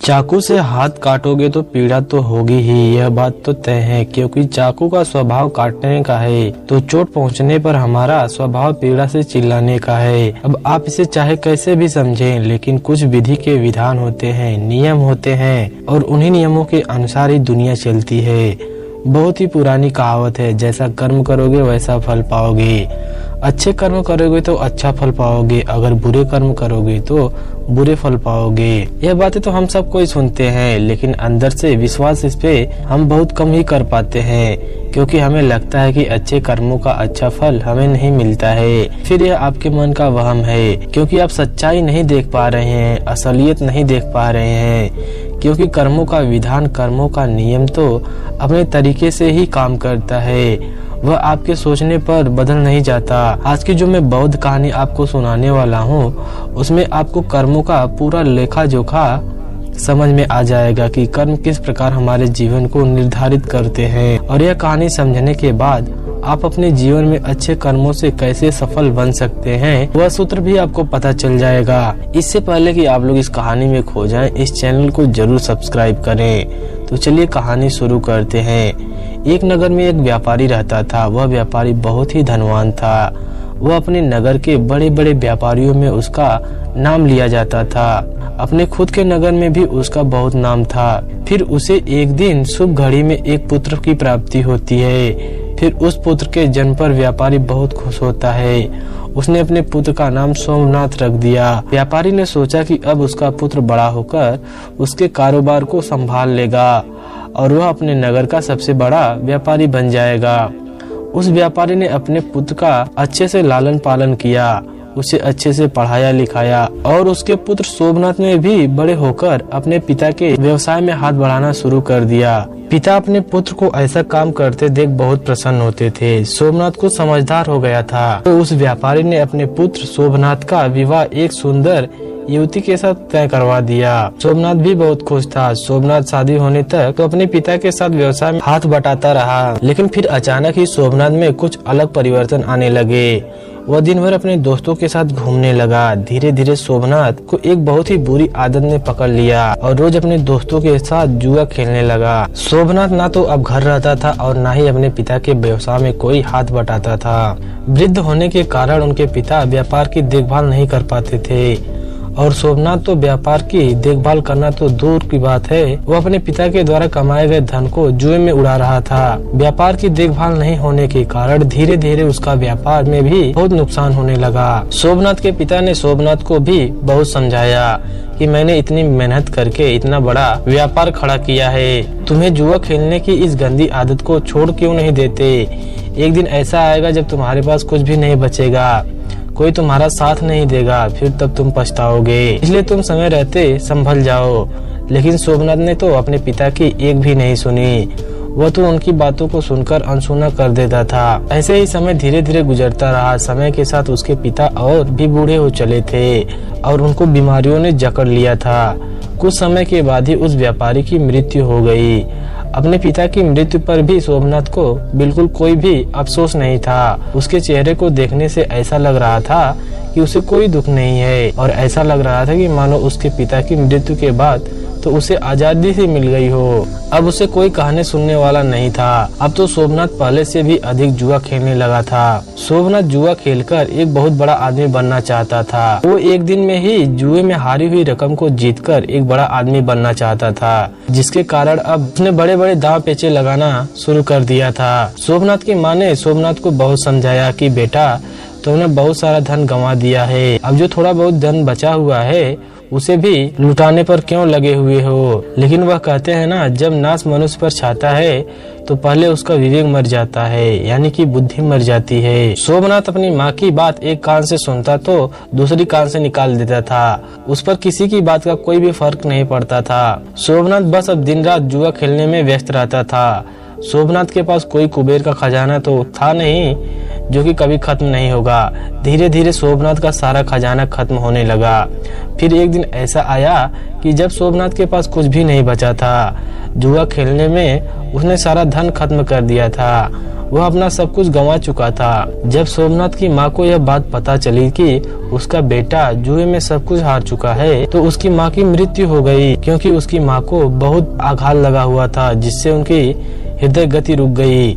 चाकू से हाथ काटोगे तो पीड़ा तो होगी ही, यह बात तो तय है, क्योंकि चाकू का स्वभाव काटने का है। तो चोट पहुंचने पर हमारा स्वभाव पीड़ा से चिल्लाने का है। अब आप इसे चाहे कैसे भी समझें, लेकिन कुछ विधि के विधान होते हैं, नियम होते हैं, और उन्हीं नियमों के अनुसार ही दुनिया चलती है। बहुत ही पुरानी कहावत है, जैसा कर्म करोगे वैसा फल पाओगे। अच्छे कर्म करोगे तो अच्छा फल पाओगे, अगर बुरे कर्म करोगे तो बुरे फल पाओगे। यह बातें तो हम सब कोई सुनते हैं, लेकिन अंदर से विश्वास इस पे हम बहुत कम ही कर पाते हैं, क्योंकि हमें लगता है कि अच्छे कर्मों का अच्छा फल हमें नहीं मिलता है। फिर यह आपके मन का वहम है, क्योंकि आप सच्चाई नहीं देख पा रहे हैं, असलियत नहीं देख पा रहे हैं, क्योंकि कर्मों का विधान, कर्मों का नियम तो अपने तरीके से ही काम करता है, वह आपके सोचने पर बदल नहीं जाता। आज की जो मैं बौद्ध कहानी आपको सुनाने वाला हूँ, उसमें आपको कर्मों का पूरा लेखा जोखा समझ में आ जाएगा कि कर्म किस प्रकार हमारे जीवन को निर्धारित करते हैं। और यह कहानी समझने के बाद आप अपने जीवन में अच्छे कर्मों से कैसे सफल बन सकते हैं, वह सूत्र भी आपको पता चल जाएगा। इससे पहले कि आप लोग इस कहानी में खो जाएं, इस चैनल को जरूर सब्सक्राइब करें। तो चलिए कहानी शुरू करते हैं। एक नगर में एक व्यापारी रहता था। वह व्यापारी बहुत ही धनवान था। वह अपने नगर के बड़े बड़े व्यापारियों में उसका नाम लिया जाता था। अपने खुद के नगर में भी उसका बहुत नाम था। फिर उसे एक दिन शुभ घड़ी में एक पुत्र की प्राप्ति होती है। फिर उस पुत्र के जन्म पर व्यापारी बहुत खुश होता है। उसने अपने पुत्र का नाम सोमनाथ रख दिया। व्यापारी ने सोचा कि अब उसका पुत्र बड़ा होकर उसके कारोबार को संभाल लेगा और वह अपने नगर का सबसे बड़ा व्यापारी बन जाएगा। उस व्यापारी ने अपने पुत्र का अच्छे से लालन पालन किया, उसे अच्छे से पढ़ाया लिखाया, और उसके पुत्र सोमनाथ ने भी बड़े होकर अपने पिता के व्यवसाय में हाथ बढ़ाना शुरू कर दिया। पिता अपने पुत्र को ऐसा काम करते देख बहुत प्रसन्न होते थे। सोमनाथ को समझदार हो गया था, तो उस व्यापारी ने अपने पुत्र सोमनाथ का विवाह एक सुंदर युवती के साथ तय करवा दिया। सोमनाथ भी बहुत खुश था। सोमनाथ शादी होने तक तो अपने पिता के साथ व्यवसाय में हाथ बटाता रहा, लेकिन फिर अचानक ही सोमनाथ में कुछ अलग परिवर्तन आने लगे। वह दिन भर अपने दोस्तों के साथ घूमने लगा। धीरे धीरे सोमनाथ को एक बहुत ही बुरी आदत ने पकड़ लिया और रोज अपने दोस्तों के साथ जुआ खेलने लगा। सोमनाथ ना तो अब घर रहता था और ना ही अपने पिता के व्यवसाय में कोई हाथ बटाता था। वृद्ध होने के कारण उनके पिता व्यापार की देखभाल नहीं कर पाते थे, और सोमनाथ तो व्यापार की देखभाल करना तो दूर की बात है, वो अपने पिता के द्वारा कमाए गए धन को जुए में उड़ा रहा था। व्यापार की देखभाल नहीं होने के कारण धीरे धीरे उसका व्यापार में भी बहुत नुकसान होने लगा। सोमनाथ के पिता ने सोमनाथ को भी बहुत समझाया कि मैंने इतनी मेहनत करके इतना बड़ा व्यापार खड़ा किया है, तुम्हें जुआ खेलने की इस गंदी आदत को छोड़ क्यों नहीं देते। एक दिन ऐसा आएगा जब तुम्हारे पास कुछ भी नहीं बचेगा, कोई तुम्हारा साथ नहीं देगा, फिर तब तुम पछताओगे, इसलिए तुम समय रहते संभल जाओ। लेकिन सोमनाथ ने तो अपने पिता की एक भी नहीं सुनी। वह तो उनकी बातों को सुनकर अनसुना कर देता था। ऐसे ही समय धीरे धीरे गुजरता रहा। समय के साथ उसके पिता और भी बूढ़े हो चले थे और उनको बीमारियों ने जकड़ लिया था। कुछ समय के बाद ही उस व्यापारी की मृत्यु हो गई। अपने पिता की मृत्यु पर भी सोमनाथ को बिल्कुल कोई भी अफसोस नहीं था। उसके चेहरे को देखने से ऐसा लग रहा था कि उसे कोई दुख नहीं है, और ऐसा लग रहा था कि मानो उसके पिता की मृत्यु के बाद तो उसे आजादी से मिल गई हो। अब उसे कोई कहानी सुनने वाला नहीं था। अब तो सोमनाथ पहले से भी अधिक जुआ खेलने लगा था। सोमनाथ जुआ खेलकर एक बहुत बड़ा आदमी बनना चाहता था। वो एक दिन में ही जुए में हारी हुई रकम को जीतकर एक बड़ा आदमी बनना चाहता था, जिसके कारण अब उसने बड़े बड़े दांव पेचे लगाना शुरू कर दिया था। सोमनाथ की माँ ने सोमनाथ को बहुत समझाया कि बेटा, तुमने बहुत सारा धन गंवा दिया है, अब जो थोड़ा बहुत धन बचा हुआ है उसे भी लुटाने पर क्यों लगे हुए हो। लेकिन वह कहते हैं ना, जब नाश मनुष्य पर छाता है तो पहले उसका विवेक मर जाता है, यानी कि बुद्धि मर जाती है। सोमनाथ अपनी माँ की बात एक कान से सुनता तो दूसरी कान से निकाल देता था। उस पर किसी की बात का कोई भी फर्क नहीं पड़ता था। सोमनाथ बस अब दिन रात जुआ खेलने में व्यस्त रहता था। सोमनाथ के पास कोई कुबेर का खजाना तो था नहीं, जो कि कभी खत्म नहीं होगा। धीरे धीरे सोमनाथ का सारा खजाना खत्म होने लगा। फिर एक दिन ऐसा आया कि जब सोमनाथ के पास कुछ भी नहीं बचा था। जुआ खेलने में उसने सारा धन खत्म कर दिया था। वह अपना सब कुछ गंवा चुका था। जब सोमनाथ की माँ को यह बात पता चली कि उसका बेटा जुए में सब कुछ हार चुका है, तो उसकी माँ की मृत्यु हो गई, क्योंकि उसकी माँ को बहुत आघात लगा हुआ था, जिससे उनकी हृदय गति रुक गई।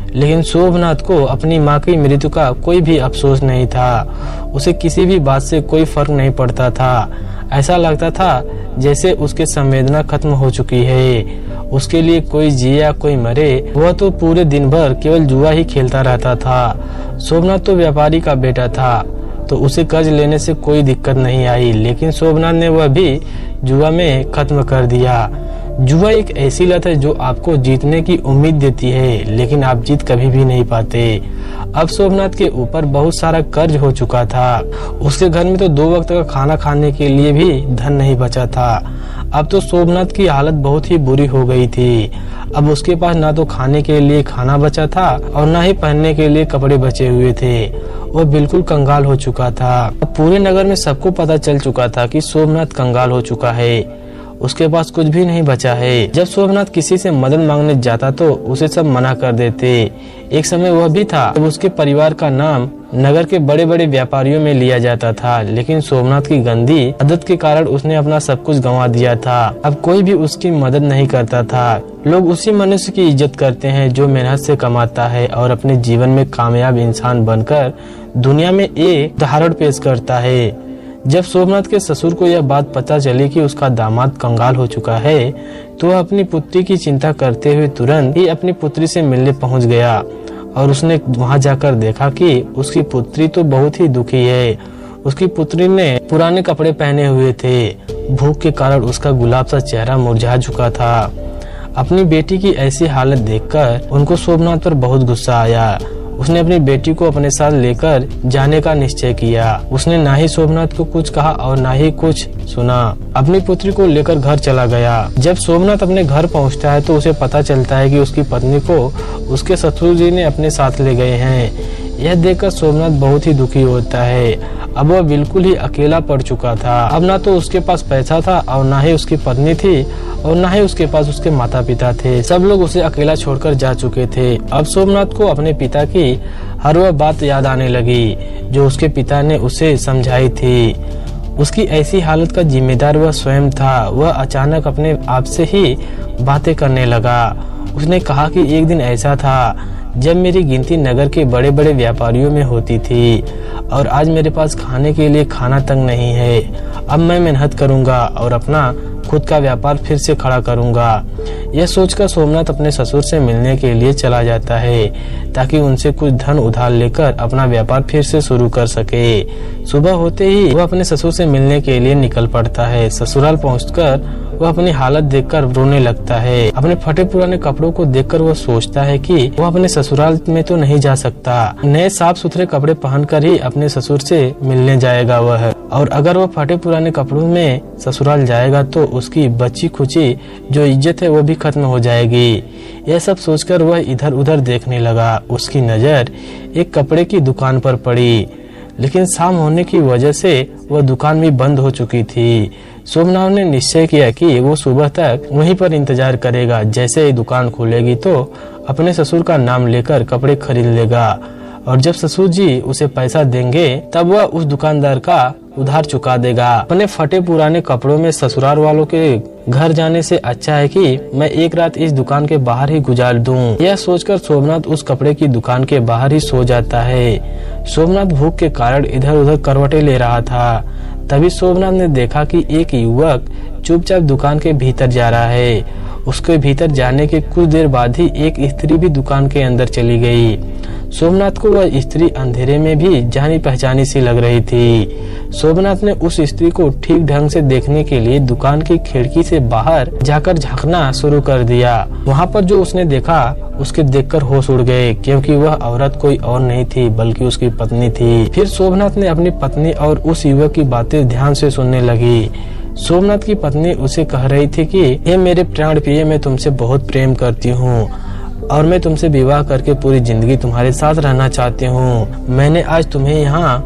लेकिन सोमनाथ को अपनी माँ की मृत्यु का कोई भी अफसोस नहीं था। उसे किसी भी बात से कोई फर्क नहीं पड़ता था। ऐसा लगता था जैसे उसके संवेदना खत्म हो चुकी है। उसके लिए कोई जिया कोई मरे, वह तो पूरे दिन भर केवल जुआ ही खेलता रहता था। सोमनाथ तो व्यापारी का बेटा था, तो उसे कर्ज लेने से कोई दिक्कत नहीं आई, लेकिन सोमनाथ ने वह भी जुआ में खत्म कर दिया। जुआ एक ऐसी लत है जो आपको जीतने की उम्मीद देती है, लेकिन आप जीत कभी भी नहीं पाते। अब सोमनाथ के ऊपर बहुत सारा कर्ज हो चुका था। उसके घर में तो 2 वक्त का खाना खाने के लिए भी धन नहीं बचा था। अब तो सोमनाथ की हालत बहुत ही बुरी हो गई थी। अब उसके पास ना तो खाने के लिए खाना बचा था और ना ही पहनने के लिए कपड़े बचे हुए थे। वह बिल्कुल कंगाल हो चुका था। अब पूरे नगर में सबको पता चल चुका था कि सोमनाथ कंगाल हो चुका है। उसके पास कुछ भी नहीं बचा है। जब सोमनाथ किसी से मदद मांगने जाता तो उसे सब मना कर देते। एक समय वह भी था जब उसके परिवार का नाम नगर के बड़े बड़े व्यापारियों में लिया जाता था, लेकिन सोमनाथ की गंदी आदत के कारण उसने अपना सब कुछ गंवा दिया था। अब कोई भी उसकी मदद नहीं करता था। लोग उसी मनुष्य की इज्जत करते हैं जो मेहनत से कमाता है और अपने जीवन में कामयाब इंसान बनकर दुनिया में एक उदाहरण पेश करता है। जब सोमनाथ के ससुर को यह बात पता चली कि उसका दामाद कंगाल हो चुका है, तो वह अपनी पुत्री की चिंता करते हुए तुरंत ही अपनी पुत्री से मिलने पहुंच गया और उसने वहां जाकर देखा कि उसकी पुत्री तो बहुत ही दुखी है। उसकी पुत्री ने पुराने कपड़े पहने हुए थे। भूख के कारण उसका गुलाब सा चेहरा मुरझा चुका था। अपनी बेटी की ऐसी हालत देखकर उनको सोमनाथ पर बहुत गुस्सा आया। उसने अपनी बेटी को अपने साथ लेकर जाने का निश्चय किया। उसने ना ही सोमनाथ को कुछ कहा और ना ही कुछ सुना। अपनी पुत्री को लेकर घर चला गया। जब सोमनाथ अपने घर पहुंचता है तो उसे पता चलता है कि उसकी पत्नी को उसके ससुर जी ने अपने साथ ले गए हैं। यह देखकर सोमनाथ बहुत ही दुखी होता है। अब वह बिल्कुल ही अकेला पड़ चुका था। अब ना तो उसके पास पैसा था और ना ही उसकी पत्नी थी और ना ही उसके पास उसके माता पिता थे। सब लोग उसे अकेला छोड़कर जा चुके थे। अब सोमनाथ को अपने पिता की हर वह बात याद आने लगी जो उसके पिता ने उसे समझाई थी। उसकी ऐसी हालत का जिम्मेदार वह स्वयं था। वह अचानक अपने आप से ही बातें करने लगा। उसने कहा कि एक दिन ऐसा था जब मेरी गिनती नगर के बड़े बड़े व्यापारियों में होती थी और आज मेरे पास खाने के लिए खाना तक नहीं है। अब मैं मेहनत करूंगा और अपना खुद का व्यापार फिर से खड़ा करूंगा। यह सोचकर सोमनाथ अपने ससुर से मिलने के लिए चला जाता है ताकि उनसे कुछ धन उधार लेकर अपना व्यापार फिर से शुरू कर सके। सुबह होते ही वह अपने ससुर से मिलने के लिए निकल पड़ता है। ससुराल पहुंचकर वह अपनी हालत देखकर रोने लगता है। अपने फटे पुराने कपड़ों को देखकर वह सोचता है कि वह अपने ससुराल में तो नहीं जा सकता। नए साफ सुथरे कपड़े पहनकर ही अपने ससुर से मिलने जाएगा वह, और अगर वह फटे पुराने कपड़ों में ससुराल जाएगा तो उसकी बची खुची जो इज्जत है वो भी खत्म हो जाएगी। यह सब सोचकर वह इधर उधर देखने लगा। उसकी नजर एक कपड़े की दुकान पर पड़ी, लेकिन शाम होने की वजह से वह दुकान भी बंद हो चुकी थी। सोमनाथ ने निश्चय किया कि वो सुबह तक वहीं पर इंतजार करेगा। जैसे ही दुकान खुलेगी तो अपने ससुर का नाम लेकर कपड़े खरीद लेगा और जब ससुर जी उसे पैसा देंगे तब वह उस दुकानदार का उधार चुका देगा। अपने फटे पुराने कपड़ों में ससुराल वालों के घर जाने से अच्छा है कि मैं एक रात इस दुकान के बाहर ही गुजार दूं। यह सोचकर सोमनाथ उस कपड़े की दुकान के बाहर ही सो जाता है। सोमनाथ भूख के कारण इधर उधर करवटें ले रहा था। तभी सोमनाथ ने देखा कि एक युवक चुपचाप दुकान के भीतर जा रहा है। उसके भीतर जाने के कुछ देर बाद ही एक स्त्री भी दुकान के अंदर चली गई। सोमनाथ को वह स्त्री अंधेरे में भी जानी पहचानी सी लग रही थी। सोमनाथ ने उस स्त्री को ठीक ढंग से देखने के लिए दुकान की खिड़की से बाहर जाकर झांकना शुरू कर दिया। वहाँ पर जो उसने देखा उसके देखकर होश उड़ गए, क्योंकि वह औरत कोई और नहीं थी बल्कि उसकी पत्नी थी। फिर सोमनाथ ने अपनी पत्नी और उस युवक की बातें ध्यान से सुनने लगी। सोमनाथ की पत्नी उसे कह रही थी कि हे मेरे प्राण प्रिय, मैं तुमसे बहुत प्रेम करती हूँ और मैं तुमसे विवाह करके पूरी जिंदगी तुम्हारे साथ रहना चाहती हूँ। मैंने आज तुम्हें यहाँ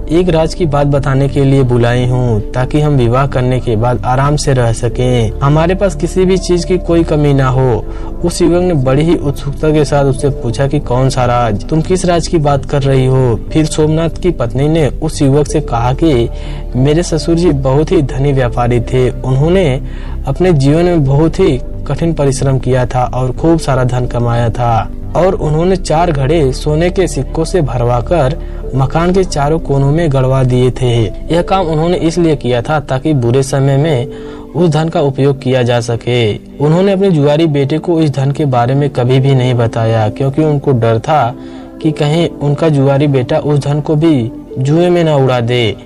एक राज की बात बताने के लिए बुलाई हूँ, ताकि हम विवाह करने के बाद आराम से रह सकें। हमारे पास किसी भी चीज की कोई कमी ना हो। उस युवक ने बड़ी ही उत्सुकता के साथ उससे पूछा कि कौन सा राज, तुम किस राज की बात कर रही हो। फिर सोमनाथ की पत्नी ने उस युवक से कहा कि मेरे ससुर जी बहुत ही धनी व्यापारी थे। उन्होंने अपने जीवन में बहुत ही कठिन परिश्रम किया था और खूब सारा धन कमाया था, और उन्होंने 4 घड़े सोने के सिक्कों से भरवाकर मकान के चारों कोनों में गड़वा दिए थे। यह काम उन्होंने इसलिए किया था ताकि बुरे समय में उस धन का उपयोग किया जा सके। उन्होंने अपने जुआरी बेटे को इस धन के बारे में कभी भी नहीं बताया, क्योंकि उनको डर था कि कहीं उनका जुआरी बेटा उस धन को भी जुए में न उड़ा दे।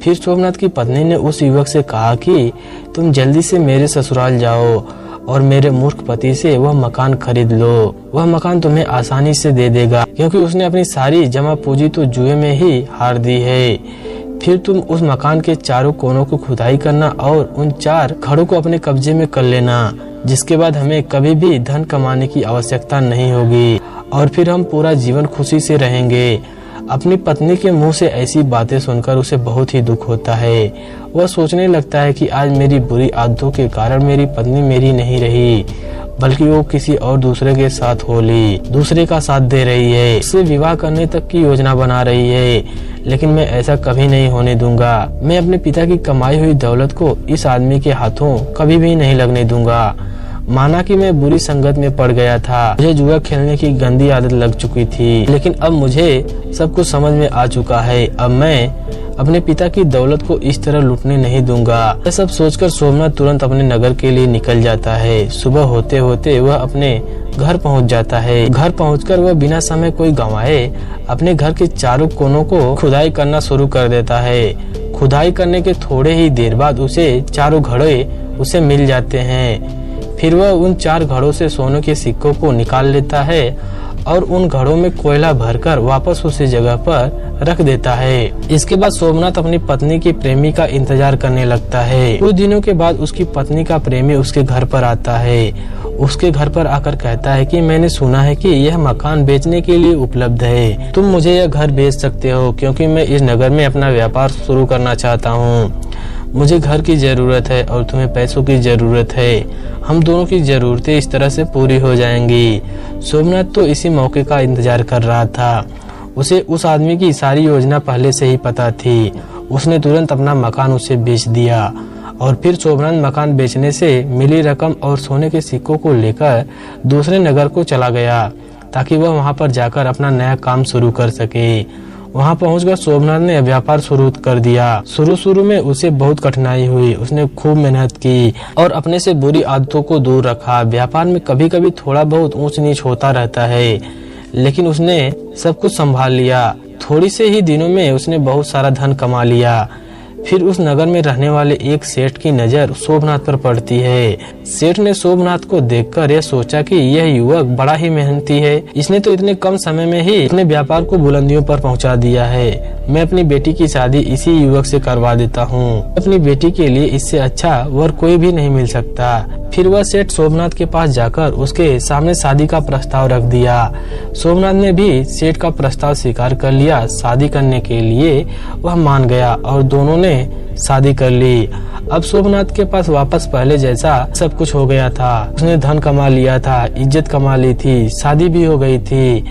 फिर सोमनाथ की पत्नी ने उस युवक से कहा कि तुम जल्दी से मेरे ससुराल जाओ और मेरे मूर्ख पति से वह मकान खरीद लो। वह मकान तुम्हें आसानी से दे देगा, क्योंकि उसने अपनी सारी जमा पूंजी तो जुए में ही हार दी है। फिर तुम उस मकान के चारों कोनों को खुदाई करना और उन 4 घड़ों को अपने कब्जे में कर लेना, जिसके बाद हमें कभी भी धन कमाने की आवश्यकता नहीं होगी और फिर हम पूरा जीवन खुशी से रहेंगे। अपनी पत्नी के मुंह से ऐसी बातें सुनकर उसे बहुत ही दुख होता है। वह सोचने लगता है कि आज मेरी बुरी आदतों के कारण मेरी पत्नी मेरी नहीं रही, बल्कि वो किसी और दूसरे के साथ दूसरे का साथ दे रही है, उससे विवाह करने तक की योजना बना रही है। लेकिन मैं ऐसा कभी नहीं होने दूंगा। मैं अपने पिता की कमाई हुई दौलत को इस आदमी के हाथों कभी भी नहीं लगने दूंगा। माना कि मैं बुरी संगत में पड़ गया था, मुझे जुआ खेलने की गंदी आदत लग चुकी थी, लेकिन अब मुझे सब कुछ समझ में आ चुका है। अब मैं अपने पिता की दौलत को इस तरह लूटने नहीं दूंगा। यह सब सोचकर सोमनाथ तुरंत अपने नगर के लिए निकल जाता है। सुबह होते होते वह अपने घर पहुंच जाता है। घर पहुंचकर वह बिना समय कोई गंवाए अपने घर के चारों कोनों को खुदाई करना शुरू कर देता है। खुदाई करने के थोड़े ही देर बाद उसे चारों घड़े उसे मिल जाते हैं। फिर वह उन 4 घड़ों से सोने के सिक्कों को निकाल लेता है और उन घड़ों में कोयला भरकर वापस उसी जगह पर रख देता है। इसके बाद सोमनाथ अपनी पत्नी के प्रेमी का इंतजार करने लगता है। कुछ दिनों के बाद उसकी पत्नी का प्रेमी उसके घर पर आता है। उसके घर पर आकर कहता है कि मैंने सुना है कि यह मकान बेचने के लिए उपलब्ध है। तुम मुझे यह घर बेच सकते हो, क्योंकि मैं इस नगर में अपना व्यापार शुरू करना चाहता हूँ। मुझे घर की जरूरत है और तुम्हें पैसों की जरूरत है। हम दोनों की जरूरतें इस तरह से पूरी हो जाएंगी। सोमनाथ तो इसी मौके का इंतजार कर रहा था। उसे उस आदमी की सारी योजना पहले से ही पता थी। उसने तुरंत अपना मकान उसे बेच दिया और फिर सोमनाथ मकान बेचने से मिली रकम और सोने के सिक्कों को लेकर दूसरे नगर को चला गया, ताकि वह वहां पर जाकर अपना नया काम शुरू कर सके। वहां पहुंचकर सोमनाथ ने व्यापार शुरू कर दिया। शुरू में उसे बहुत कठिनाई हुई। उसने खूब मेहनत की और अपने से बुरी आदतों को दूर रखा। व्यापार में कभी कभी थोड़ा बहुत ऊंच नीच होता रहता है, लेकिन उसने सब कुछ संभाल लिया। थोड़ी से ही दिनों में उसने बहुत सारा धन कमा लिया। फिर उस नगर में रहने वाले एक सेठ की नजर सोमनाथ पर पड़ती है। सेठ ने सोमनाथ को देखकर यह सोचा कि यह युवक बड़ा ही मेहनती है। इसने तो इतने कम समय में ही अपने व्यापार को बुलंदियों पर पहुंचा दिया है। मैं अपनी बेटी की शादी इसी युवक से करवा देता हूँ। अपनी बेटी के लिए इससे अच्छा वर कोई भी नहीं मिल सकता। फिर वह सेठ सोमनाथ के पास जाकर उसके सामने शादी का प्रस्ताव रख दिया। सोमनाथ ने भी सेठ का प्रस्ताव स्वीकार कर लिया। शादी करने के लिए वह मान गया और दोनों ने शादी कर ली। अब सोमनाथ के पास वापस पहले जैसा सब कुछ हो गया था। उसने धन कमा लिया था, इज्जत कमा ली थी, शादी भी हो गई थी।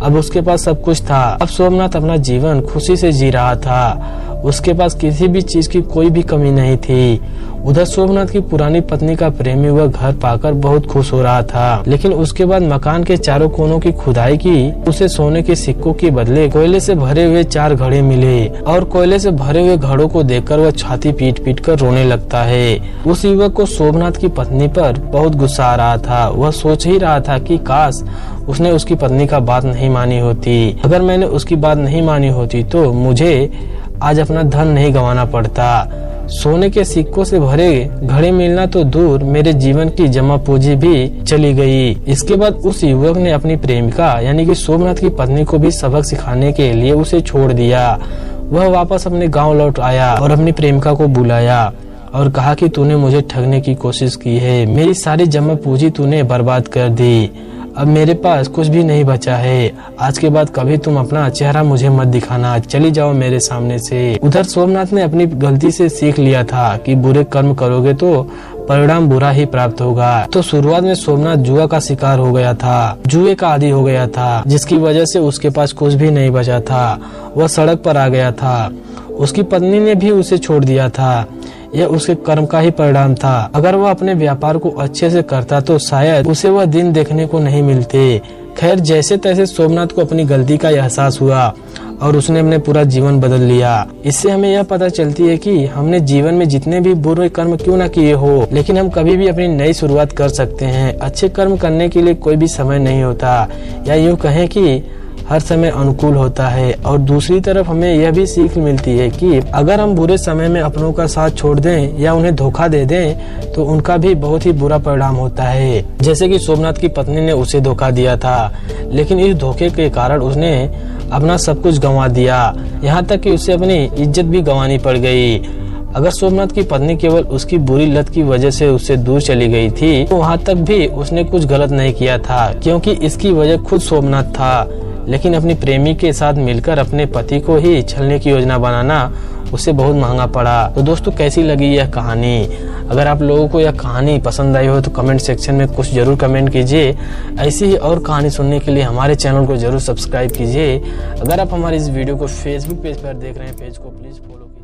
अब उसके पास सब कुछ था। अब सोमनाथ अपना जीवन खुशी से जी रहा था। उसके पास किसी भी चीज की कोई भी कमी नहीं थी। उधर सोमनाथ की पुरानी पत्नी का प्रेमी वह घर पाकर बहुत खुश हो रहा था, लेकिन उसके बाद मकान के चारों कोनों की खुदाई की। उसे सोने के सिक्कों के बदले कोयले से भरे हुए 4 घड़े मिले और कोयले से भरे हुए घड़ों को देखकर वह छाती पीट पीट कर रोने लगता है। उस युवक को सोमनाथ की पत्नी पर बहुत गुस्सा आ रहा था। वह सोच ही रहा था कि काश उसने उसकी पत्नी का बात नहीं मानी होती। अगर मैंने उसकी बात नहीं मानी होती तो मुझे आज अपना धन नहीं गंवाना पड़ता। सोने के सिक्कों से भरे घड़े मिलना तो दूर, मेरे जीवन की जमा पूंजी भी चली गई। इसके बाद उस युवक ने अपनी प्रेमिका यानी कि सोमनाथ की पत्नी को भी सबक सिखाने के लिए उसे छोड़ दिया। वह वापस अपने गांव लौट आया और अपनी प्रेमिका को बुलाया और कहा कि तूने मुझे ठगने की कोशिश की है। मेरी सारी जमा पूंजी तूने बर्बाद कर दी। अब मेरे पास कुछ भी नहीं बचा है। आज के बाद कभी तुम अपना चेहरा मुझे मत दिखाना, चली जाओ मेरे सामने से। उधर सोमनाथ ने अपनी गलती से सीख लिया था कि बुरे कर्म करोगे तो परिणाम बुरा ही प्राप्त होगा। तो शुरुआत में सोमनाथ जुआ का शिकार हो गया था, जुए का आदी हो गया था, जिसकी वजह से उसके पास कुछ भी नहीं बचा था। वह सड़क पर आ गया था। उसकी पत्नी ने भी उसे छोड़ दिया था। यह उसके कर्म का ही परिणाम था। अगर वह अपने व्यापार को अच्छे से करता तो शायद उसे वह दिन देखने को नहीं मिलते। खैर, जैसे तैसे सोमनाथ को अपनी गलती का एहसास हुआ और उसने अपने पूरा जीवन बदल लिया। इससे हमें यह पता चलती है कि हमने जीवन में जितने भी बुरे कर्म क्यों ना किए हो, लेकिन हम कभी भी अपनी नई शुरुआत कर सकते हैं। अच्छे कर्म करने के लिए कोई भी समय नहीं होता, या यूँ कहें कि हर समय अनुकूल होता है। और दूसरी तरफ हमें यह भी सीख मिलती है कि अगर हम बुरे समय में अपनों का साथ छोड़ दें या उन्हें धोखा दे दें तो उनका भी बहुत ही बुरा परिणाम होता है। जैसे कि सोमनाथ की पत्नी ने उसे धोखा दिया था, लेकिन इस धोखे के कारण उसने अपना सब कुछ गंवा दिया, यहाँ तक कि उसे अपनी इज्जत भी गंवानी पड़ गई। अगर सोमनाथ की पत्नी केवल उसकी बुरी लत की वजह से उससे दूर चली गई थी तो वहाँ तक भी उसने कुछ गलत नहीं किया था, क्योंकि इसकी वजह खुद सोमनाथ था। लेकिन अपनी प्रेमी के साथ मिलकर अपने पति को ही छलने की योजना बनाना उसे बहुत महंगा पड़ा। तो दोस्तों, कैसी लगी यह कहानी? अगर आप लोगों को यह कहानी पसंद आई हो तो कमेंट सेक्शन में कुछ जरूर कमेंट कीजिए। ऐसी ही और कहानी सुनने के लिए हमारे चैनल को जरूर सब्सक्राइब कीजिए। अगर आप हमारे इस वीडियो को फेसबुक पेज पर देख रहे हैं, पेज को प्लीज फॉलो कीजिए।